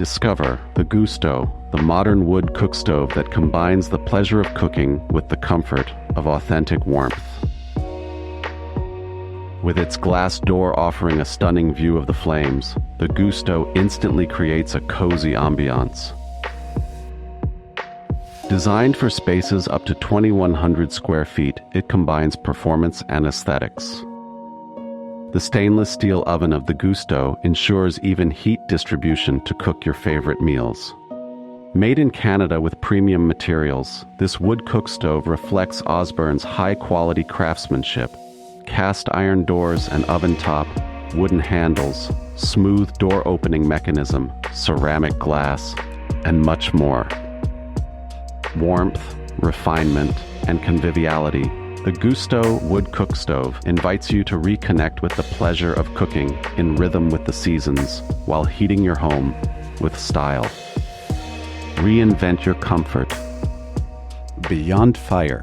Discover the Cookstove, the modern wood cookstove that combines the pleasure of cooking with the comfort of authentic warmth. With its glass door offering a stunning view of the flames, the Cookstove instantly creates a cozy ambiance. Designed for spaces up to 2,100 square feet, it combines performance and aesthetics. The stainless steel oven of the Cookstove ensures even heat distribution to cook your favorite meals. Made in Canada with premium materials, this wood cookstove reflects Osburn's high-quality craftsmanship. Cast iron doors and oven top, wooden handles, smooth door opening mechanism, ceramic glass, and much more. Warmth, refinement, and conviviality. The Cookstove wood cookstove invites you to reconnect with the pleasure of cooking in rhythm with the seasons while heating your home with style. Reinvent your comfort. Beyond fire.